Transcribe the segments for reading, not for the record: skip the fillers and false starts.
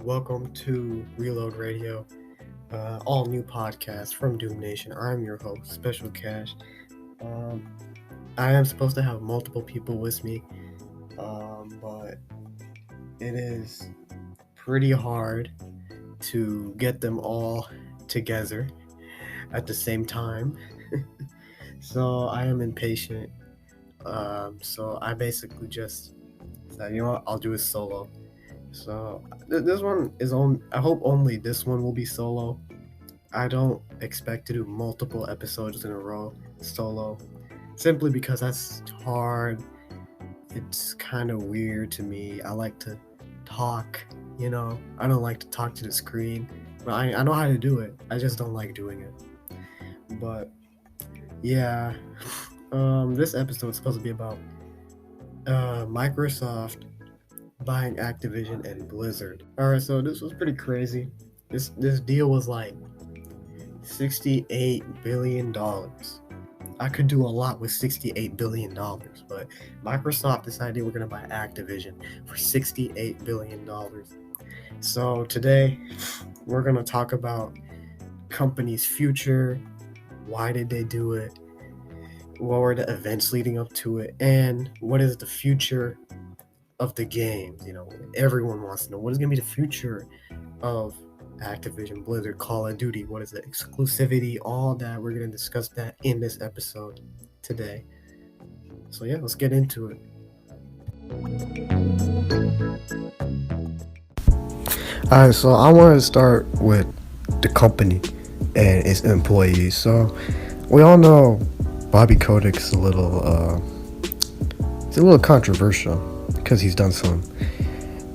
Welcome to Reload Radio, all new podcast from Doom Nation. I'm your host, Special Cash. Um, I am supposed to have multiple people with me, but it is pretty hard to get them all together at the same time. So I am impatient. So I basically just said, I'll do it solo. So this one is on. I hope only this one will be solo. I don't expect to do multiple episodes in a row solo, simply because that's hard. It's kind of weird to me. I like to talk, I don't like to talk to the screen. But I know how to do it. I just don't like doing it. But yeah, this episode is supposed to be about Microsoft buying Activision and Blizzard. Alright, so this was pretty crazy. This deal was like $68 billion. I could do a lot with $68 billion, but Microsoft decided we're going to buy Activision for $68 billion. So today, we're going to talk about company's future, why did they do it, what were the events leading up to it, and what is the future of the games. Everyone wants to know what is going to be the future of Activision, Blizzard, Call of Duty, what is the exclusivity, all that. We're going to discuss that in this episode today. So yeah, let's get into it. Alright, so I want to start with the company and its employees. So we all know Bobby Kotick's a little controversial because he's done some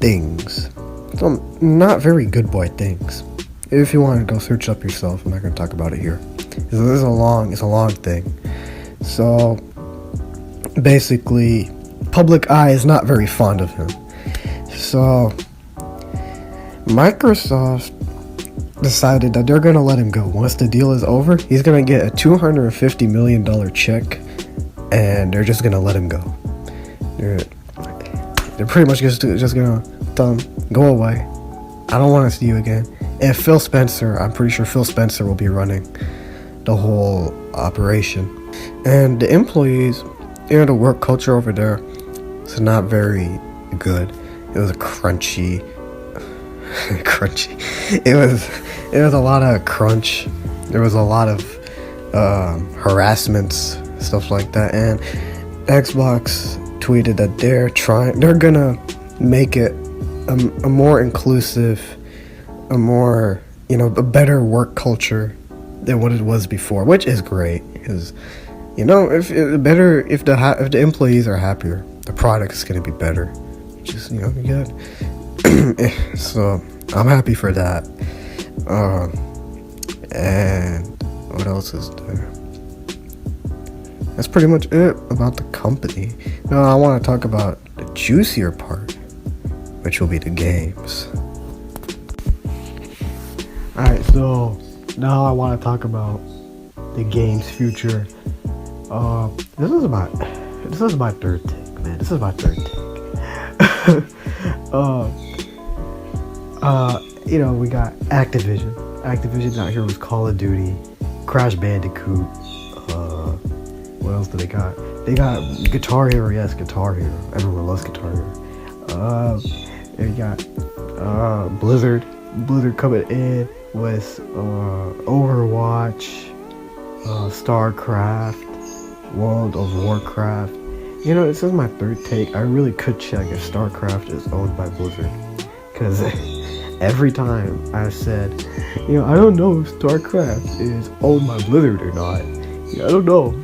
things, some not very good boy things. If you want to go search up yourself, I'm not going to talk about it here. It's a long thing. So basically, public eye is not very fond of him. So Microsoft decided that they're going to let him go. Once the deal is over, he's going to get a $250 million check, and they're just going to let him go. They're pretty much just gonna tell him, go away. I don't want to see you again. And Phil Spencer, I'm pretty sure Phil Spencer will be running the whole operation. And the employees, the work culture over there is not very good. It was crunchy. It was a lot of crunch. There was a lot of harassments, stuff like that. And Xbox tweeted that they're gonna make it a more inclusive, a more, a better work culture than what it was before, which is great, because if the employees are happier, the product is gonna be better, which is good. So I'm happy for that. And what else is there? That's pretty much it about the company. Now I want to talk about the juicier part, which will be the games. Alright, so now I want to talk about the game's future. This is my third take, man. This is my third take. We got Activision. Activision out here with Call of Duty, Crash Bandicoot. What else do they got? They got Guitar Hero, yes, Guitar Hero. Everyone loves Guitar Hero. They got Blizzard coming in with Overwatch, StarCraft, World of Warcraft. This is my third take. I really could check if StarCraft is owned by Blizzard, because every time I've said, I don't know if StarCraft is owned by Blizzard or not. I don't know.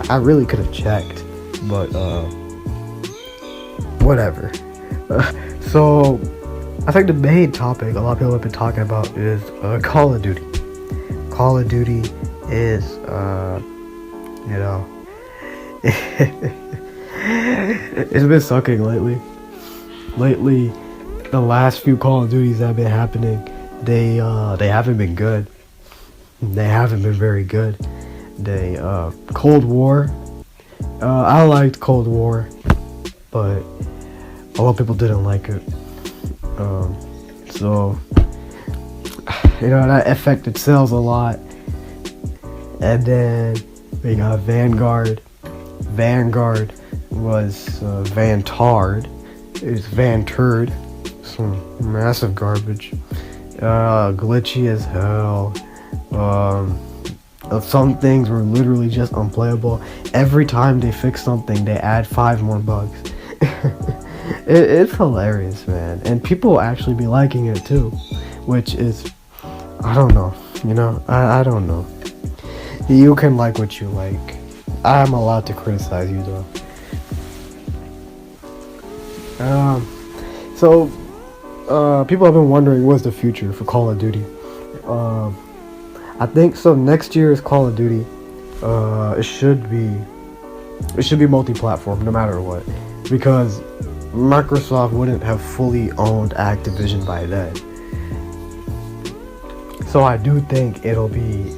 I really could have checked, but whatever. So I think the main topic a lot of people have been talking about is Call of Duty. Call of Duty is it's been sucking lately. The last few Call of Duties that have been happening, they haven't been good. They haven't been very good. Cold War. I liked Cold War, but a lot of people didn't like it. So, that affected sales a lot. And then we got Vanguard. Vanguard was Vantard. It was Vanturd. Some massive garbage. Glitchy as hell. Some things were literally just unplayable. Every time they fix something, they add 5 more bugs. It's hilarious, man. And people actually be liking it too, which is, I don't know. I don't know. You can like what you like. I'm allowed to criticize you though. So people have been wondering what's the future for Call of Duty. I think so. Next year's Call of Duty, it should be multi-platform no matter what, because Microsoft wouldn't have fully owned Activision by then. So I do think it'll be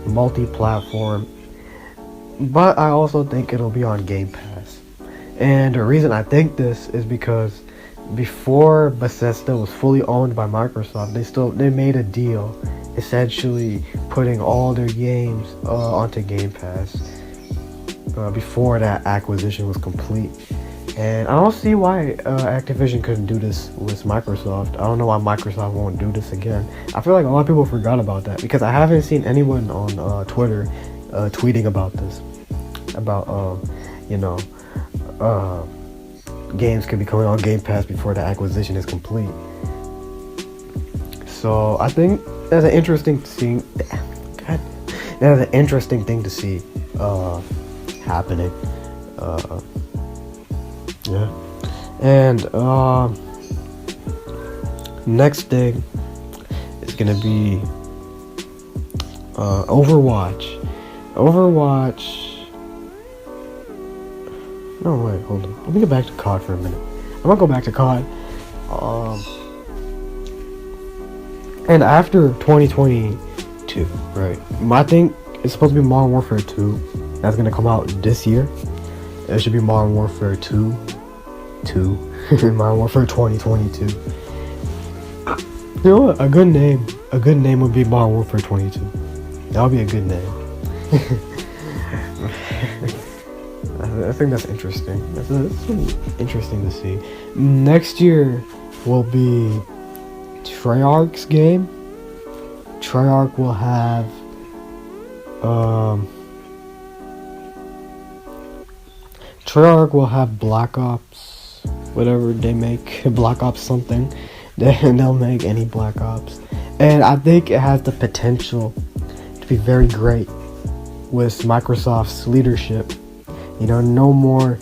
multi-platform, but I also think it'll be on Game Pass. And the reason I think this is because before Bethesda was fully owned by Microsoft, they made a deal, essentially putting all their games onto Game Pass before that acquisition was complete. And I don't see why Activision couldn't do this with Microsoft. I don't know why Microsoft won't do this again. I feel like a lot of people forgot about that, because I haven't seen anyone on Twitter tweeting about this, about games could be coming on Game Pass before the acquisition is complete. So I think that's an interesting thing. That's an interesting thing to see happening. Yeah. And next thing is gonna be Overwatch. No, wait, hold on. Let me go back to COD for a minute. I'm gonna go back to COD. And after 2022, right? I think it's supposed to be Modern Warfare 2. That's gonna come out this year. It should be Modern Warfare 2. Modern Warfare 2022. You know what? A good name would be Modern Warfare 22. That would be a good name. I think that's interesting. That's interesting to see. Next year will be Treyarch's game. Treyarch will have Black Ops, whatever they make, Black Ops something. They'll make any Black Ops, and I think it has the potential to be very great with Microsoft's leadership. No more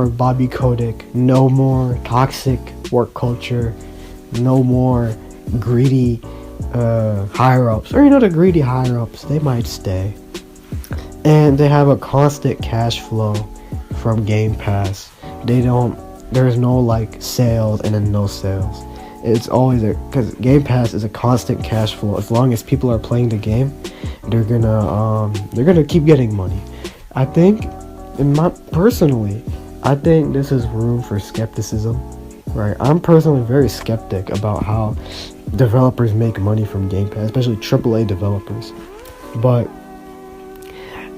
Bobby Kotick, no more toxic work culture, no more greedy higher ups, or the greedy higher ups, they might stay. And they have a constant cash flow from Game Pass. There's no sales and then no sales. It's always because Game Pass is a constant cash flow. As long as people are playing the game, they're gonna keep getting money. I think, personally, I think this is room for skepticism, right? I'm personally very skeptic about how developers make money from Game Pass, especially AAA developers. But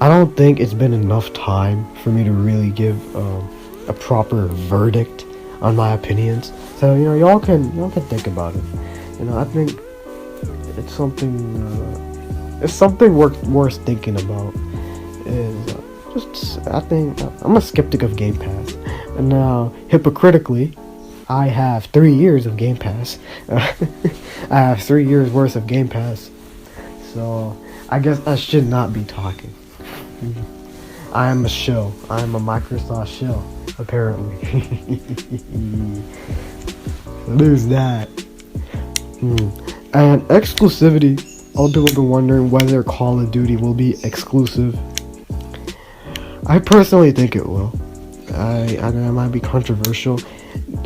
I don't think it's been enough time for me to really give a proper verdict on my opinions. So y'all can think about it. I think it's something worth thinking about. I think I'm a skeptic of Game Pass, and now hypocritically, I have 3 years of Game Pass. I have 3 years worth of Game Pass, so I guess I should not be talking. I am a shill. I am a Microsoft shill, apparently. There's that. And exclusivity. All people have been wondering whether Call of Duty will be exclusive. I personally think it will. I know it might be controversial.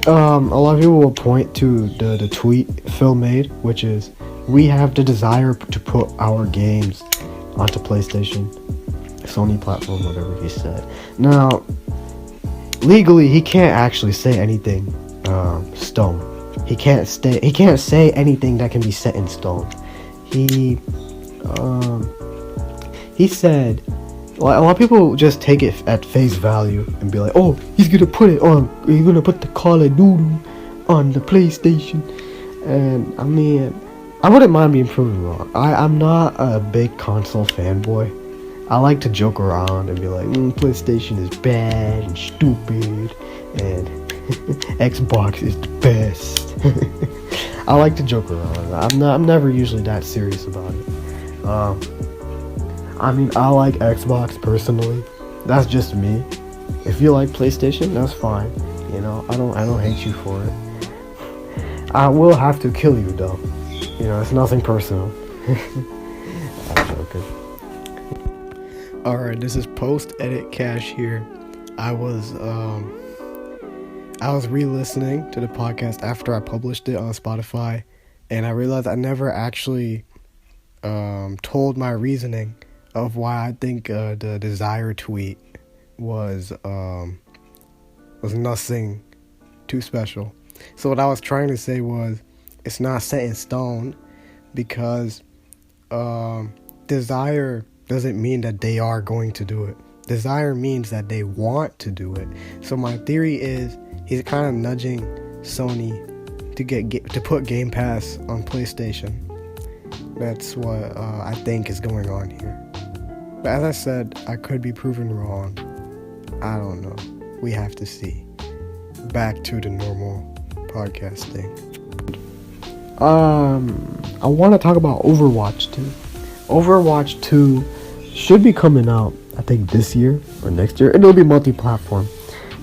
A lot of people will point to the tweet Phil made, which is, we have the desire to put our games onto PlayStation, Sony platform, whatever he said. Now, legally, he can't actually say anything stone. He can't say anything that can be set in stone. He said, well, a lot of people just take it at face value and be like, oh, he's gonna put the Call of Duty on the PlayStation. And I mean, I wouldn't mind being proven wrong. I'm not a big console fanboy. I like to joke around and be like, PlayStation is bad and stupid, and Xbox is the best. I like to joke around. I'm never usually that serious about it. I mean, I like Xbox personally. That's just me. If you like PlayStation, that's fine. You know, I don't hate you for it. I will have to kill you though. You know, it's nothing personal. I'm joking. Alright, this is post-edit Cash here. I was re-listening to the podcast after I published it on Spotify, and I realized I never actually told my reasoning of why I think the Desire tweet was nothing too special. So what I was trying to say was, it's not set in stone, because Desire doesn't mean that they are going to do it. Desire means that they want to do it. So my theory is, he's kind of nudging Sony to put Game Pass on PlayStation. That's what I think is going on here. But as I said, I could be proven wrong. I don't know. We have to see. Back to the normal podcasting. I want to talk about Overwatch 2. Overwatch 2 should be coming out, I think, this year or next year. It'll be multi-platform.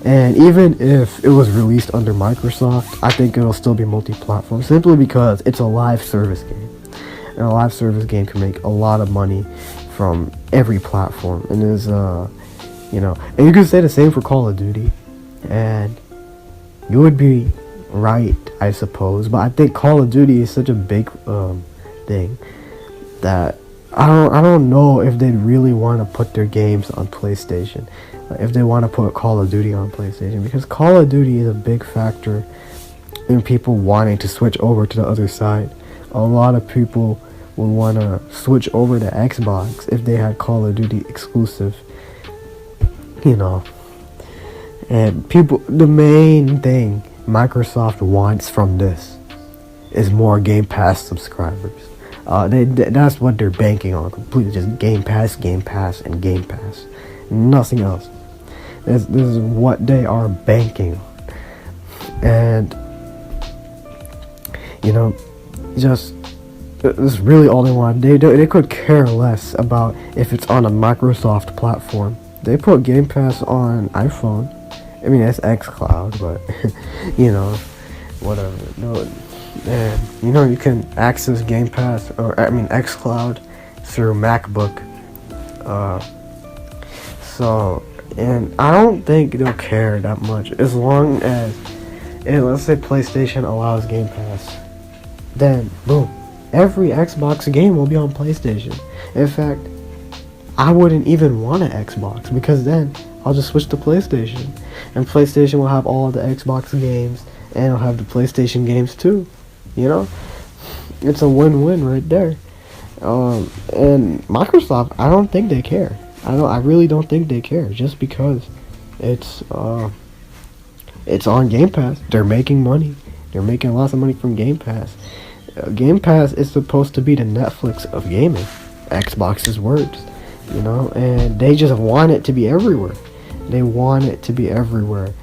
And even if it was released under Microsoft, I think it'll still be multi-platform, simply because it's a live service game. And a live service game can make a lot of money from every platform. And there's, and you could say the same for Call of Duty. And you would be right, I suppose. But I think Call of Duty is such a big thing that I don't know if they'd really want to put their games on PlayStation. If they want to put Call of Duty on PlayStation, because Call of Duty is a big factor in people wanting to switch over to the other side. A lot of people would want to switch over to Xbox if they had Call of Duty exclusive, and the main thing Microsoft wants from this is more Game Pass subscribers. That's what they're banking on, completely, just Game Pass, and Game Pass, nothing else. This is what they are banking on. And this is really all they want. They could care less about if it's on a Microsoft platform. They put Game Pass on iPhone. I mean, that's xCloud, but whatever. No, and you can access Game Pass, xCloud, through MacBook. And I don't think they'll care that much, as long as, let's say PlayStation allows Game Pass, then boom, every Xbox game will be on PlayStation. In fact, I wouldn't even want an Xbox, because then I'll just switch to PlayStation, and PlayStation will have all the Xbox games, and it'll have the PlayStation games too. It's a win-win right there. And Microsoft, I don't think they care. I really don't think they care, just because it's on Game Pass. They're making money. They're making lots of money from Game Pass. Game Pass is supposed to be the Netflix of gaming. Xbox's words, and they just want it to be everywhere. They want it to be everywhere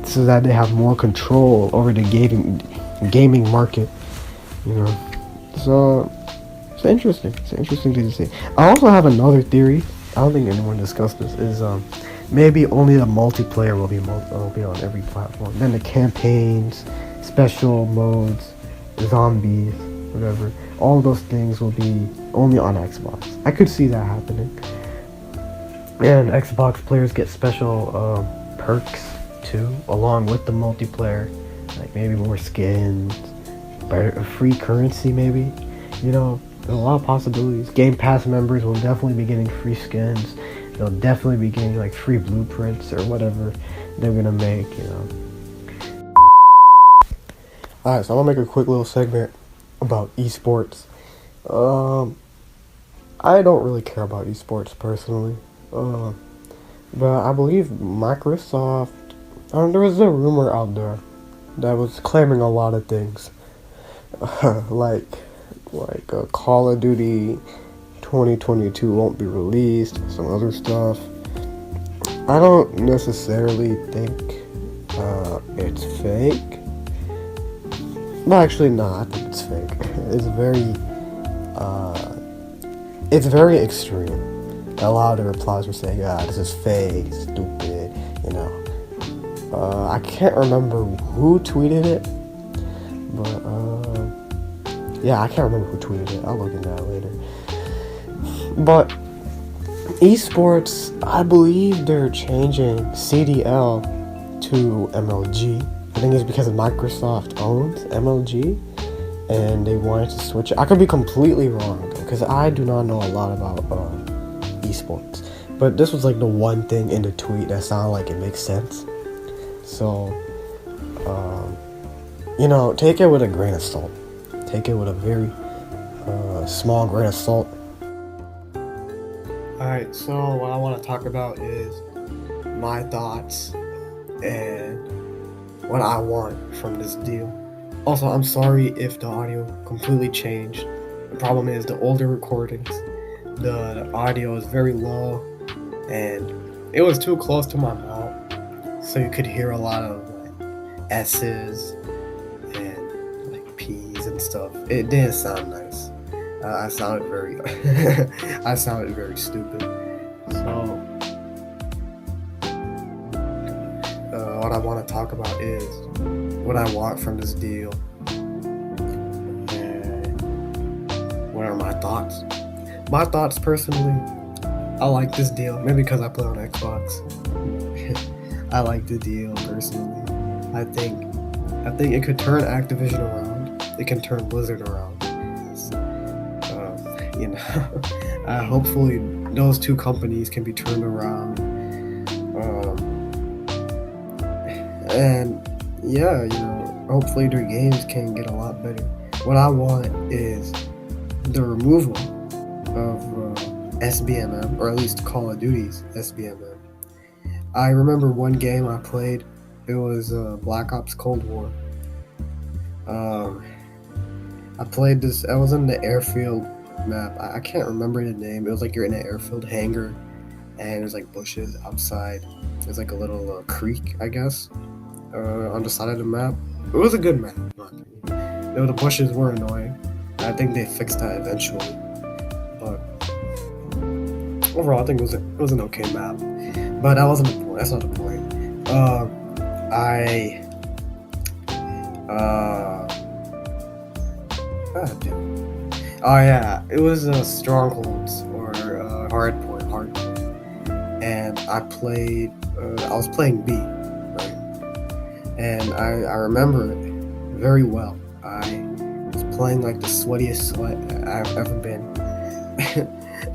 so that they have more control over the gaming market. So it's interesting. It's an interesting thing to see. I also have another theory. I don't think anyone discussed this. Is maybe only the multiplayer will be on every platform. Then the campaigns, special modes, zombies, whatever, all those things will be only on Xbox. I could see that happening. And Xbox players get special perks too, along with the multiplayer, like maybe more skins, better free currency, maybe. There's a lot of possibilities. Game Pass members will definitely be getting free skins. They'll definitely be getting like free blueprints or whatever they're gonna make. Alright, so I'm gonna make a quick little segment about esports. Um, I don't really care about esports personally. But I believe Microsoft. There was a rumor out there that was claiming a lot of things, like Call of Duty 2022 won't be released. Some other stuff. I don't necessarily think it's fake. No, actually, no. I think it's fake. It's very extreme. A lot of the replies were saying, this is fake, stupid, you know. I can't remember who tweeted it, but, yeah, I can't remember who tweeted it. I'll look into that later. But, esports, I believe they're changing CDL to MLG. I think it's because Microsoft owns MLG, and they wanted to switch it. I could be completely wrong, though, because I do not know a lot about esports. But this was like the one thing in the tweet that sounded like it makes sense. So, take it with a grain of salt. Take it with a very small grain of salt. Alright, so what I want to talk about is my thoughts and what I want from this deal. Also, I'm sorry if the audio completely changed. The problem is the older recordings, the audio is very low, and it was too close to my mouth, so you could hear a lot of S's and P's and stuff. It didn't sound nice. I sounded very stupid. So, what I want to talk about is what I want from this deal, and what are my thoughts. My thoughts personally, I like this deal, maybe because I play on Xbox. I like the deal personally. I think it could turn Activision around. It can turn Blizzard around. Hopefully those two companies can be turned around. Hopefully their games can get a lot better. What I want is the removal of SBMM, or at least Call of Duty's SBMM. I remember one game I played. It was Black Ops Cold War. I played this. I was in the airfield map. I can't remember the name. It was like you're in an airfield hangar, and there's like bushes outside. There's like a little creek, I guess, on the side of the map. It was a good map. The bushes were annoying. I think they fixed that eventually, but overall, I think it was an okay map. But that wasn't the point. That's not the point. It was Strongholds or Hardpoint, and I was playing B, right? And I remember it very well. I was playing like the sweatiest sweat I've ever been.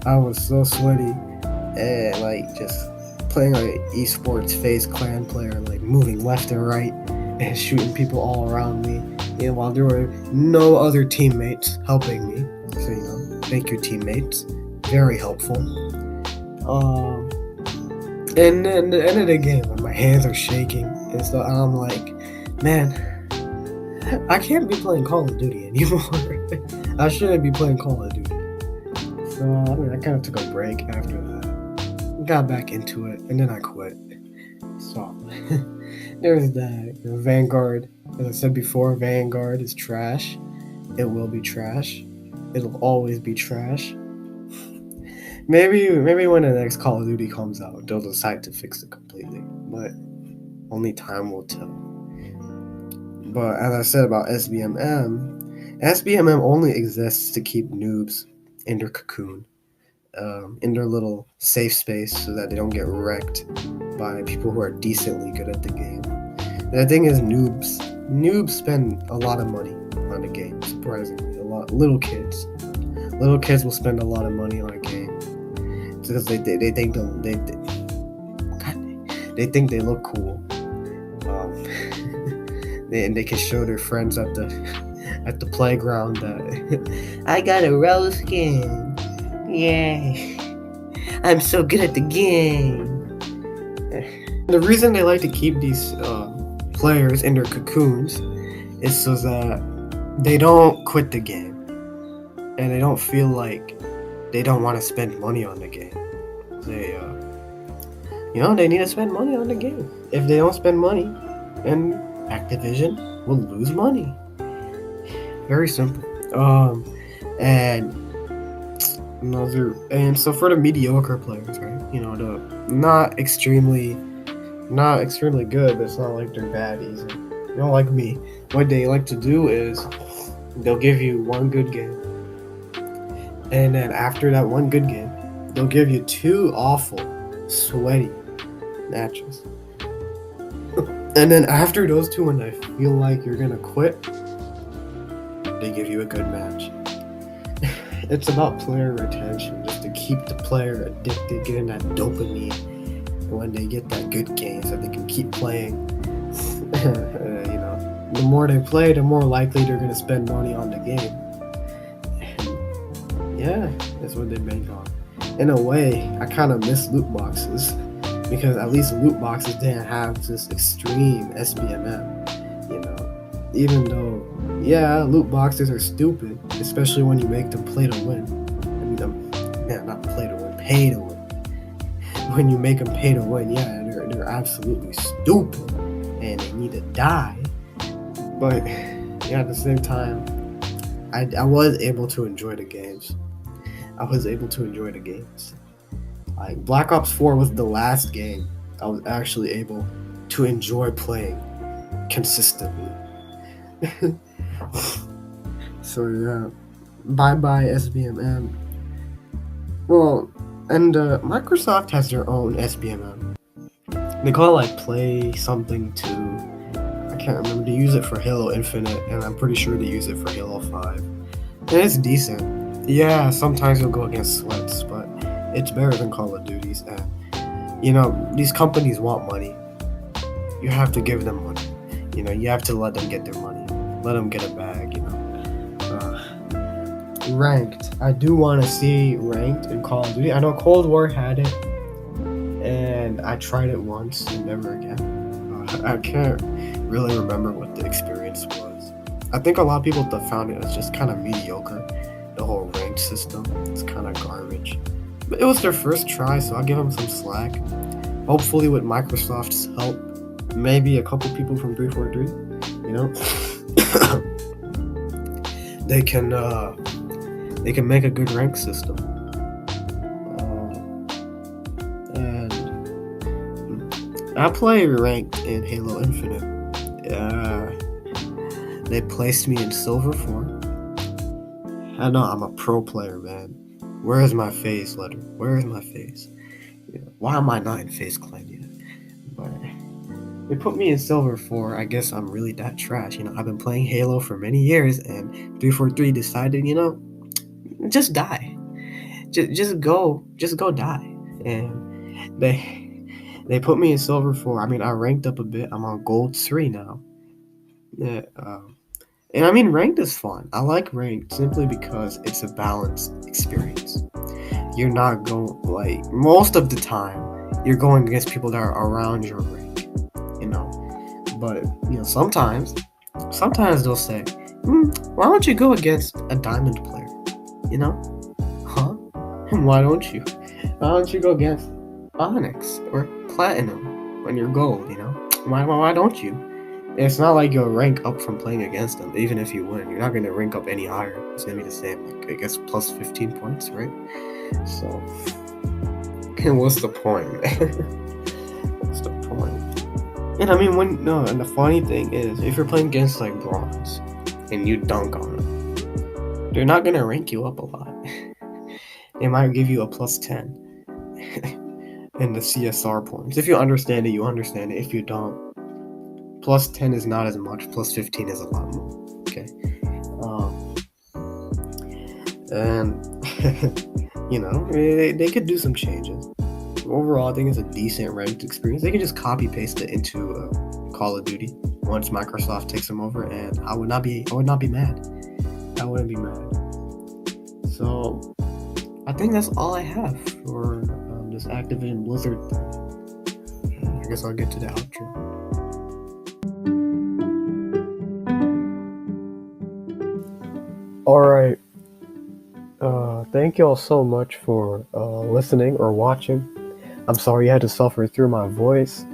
I was so sweaty, and just playing like esports FaZe Clan player, moving left and right and shooting people all around me, while there were no other teammates helping me. So thank you, teammates, very helpful. And then the end of the game, when my hands are shaking and stuff, I'm like, man, I can't be playing Call of Duty anymore. I shouldn't be playing Call of Duty. So I kind of took a break after that. Got back into it, and then I quit. So there's that. Vanguard, as I said before, Vanguard is trash. It will be trash. It'll always be trash. Maybe when the next Call of Duty comes out, they'll decide to fix it completely. But only time will tell. But as I said about SBMM only exists to keep noobs in their cocoon. In their little safe space, so that they don't get wrecked by people who are decently good at the game. The thing is, noobs spend a lot of money on the game, surprisingly. Little kids will spend a lot of money on a game because they think they think they look cool. and they can show their friends at the playground that I got a rose skin. Yay! I'm so good at the game. The reason they like to keep these players in their cocoons is so that they don't quit the game, and they don't feel like they don't want to spend money on the game. They, they need to spend money on the game. If they don't spend money, then Activision will lose money. Very simple. And so for the mediocre players, right? The not extremely good, but it's not like they're baddies. Like me, what they like to do is they'll give you one good game, and then after that one good game, they'll give you two awful, sweaty matches. And then after those two, when they feel like you're gonna quit, they give you a good match. It's about player retention, just to keep the player addicted, getting that dopamine. And when they get that good game, so they can keep playing. The more they play, the more likely they're gonna spend money on the game. And yeah, that's what they bank on. In a way, I kind of miss loot boxes, because at least loot boxes didn't have this extreme SBMM. Even though, yeah, loot boxes are stupid, especially when you make them play to win. Not play to win, pay to win. When you make them pay to win, yeah, they're absolutely stupid, and they need to die. But yeah, at the same time, I was able to enjoy the games. Like Black Ops 4 was the last game I was actually able to enjoy playing consistently. So yeah, bye SBMM. Well, and Microsoft has their own SBMM. They call it like Play something 2. I can't remember. They use it for Halo Infinite, and I'm pretty sure they use it for Halo 5. And it's decent. Yeah, sometimes you'll go against sweats, but it's better than Call of Duty's. And these companies want money. You have to give them money. You have to let them get their money. Let them get a bag. Ranked. I do want to see ranked in Call of Duty. I know Cold War had it, and I tried it once and never again. I can't really remember what the experience was. I think a lot of people found it as just kind of mediocre. The whole ranked system, it's kind of garbage. But it was their first try, so I'll give them some slack. Hopefully with Microsoft's help, maybe a couple people from 343, they can make a good rank system. And I play ranked in Halo Infinite. They placed me in Silver 4. I know I'm a pro player, man. Where is my face, letter? Where is my face? Why am I not in face clan yet? But they put me in Silver 4. I guess I'm really that trash. I've been playing Halo for many years, and 343 decided, just die. Just go die. And they put me in Silver 4. I ranked up a bit. I'm on Gold 3 now. Yeah. And ranked is fun. I like ranked simply because it's a balanced experience. You're not going, most of the time, you're going against people that are around your rank, But, sometimes they'll say, why don't you go against a diamond player? Huh? Why don't you? Why don't you go against Onyx or Platinum when you're gold, Why don't you? It's not like you'll rank up from playing against them. Even if you win, you're not going to rank up any higher. It's going to be the same, I guess plus 15 points, right? So, what's the point? What's the point? And and the funny thing is, if you're playing against bronze and you dunk on them, they're not going to rank you up a lot. They might give you a plus 10 in the CSR points. If you understand it, you understand it. If you don't, plus 10 is not as much. Plus 15 is a lot more. Okay. And they could do some changes. Overall, I think it's a decent ranked experience. They can just copy paste it into Call of Duty. once Microsoft takes them over, and I would not be mad. I wouldn't be mad. So I think that's all I have for this Activision Blizzard thing. I guess I'll get to the outro. Alright. Thank y'all so much for listening or watching. I'm sorry you had to suffer through my voice.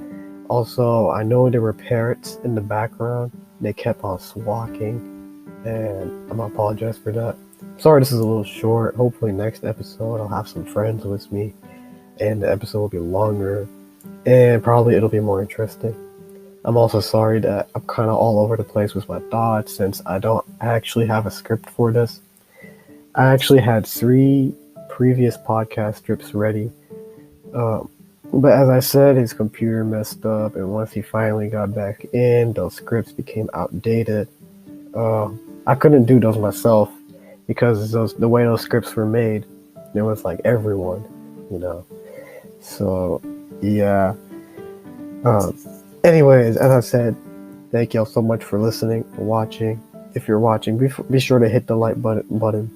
Also, I know there were parrots in the background. They kept on squawking, and I'm gonna apologize for that. Sorry this is a little short. Hopefully next episode I'll have some friends with me, and the episode will be longer, and probably it'll be more interesting. I'm also sorry that I'm kind of all over the place with my thoughts, since I don't actually have a script for this. I actually had 3 previous podcast scripts ready, but as I said, his computer messed up, and once he finally got back in, those scripts became outdated. I couldn't do those myself, because the way those scripts were made, it was like everyone, So, yeah. Anyways, as I said, thank y'all so much for listening, for watching. If you're watching, be sure to hit the like button,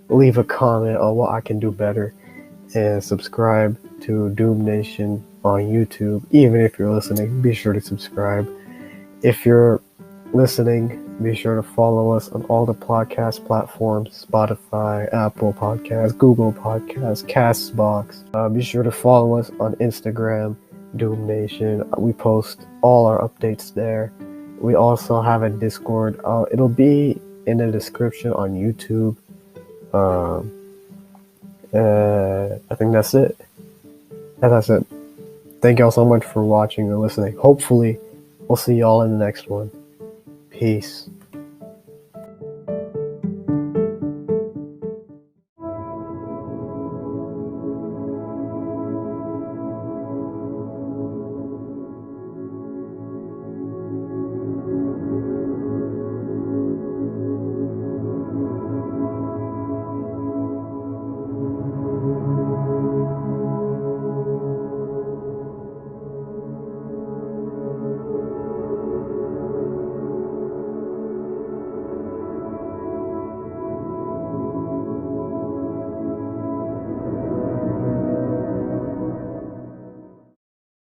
leave a comment on what I can do better, and subscribe to Doom Nation on YouTube. Even if you're listening, be sure to subscribe. If you're listening, be sure to follow us on all the podcast platforms: Spotify, Apple Podcasts, Google Podcasts, Castbox. Be sure to follow us on Instagram, Doom Nation. We post all our updates there. We also have a Discord. It'll be in the description on YouTube. I think that's it. As I said, thank y'all so much for watching and listening. Hopefully, we'll see y'all in the next one. Peace.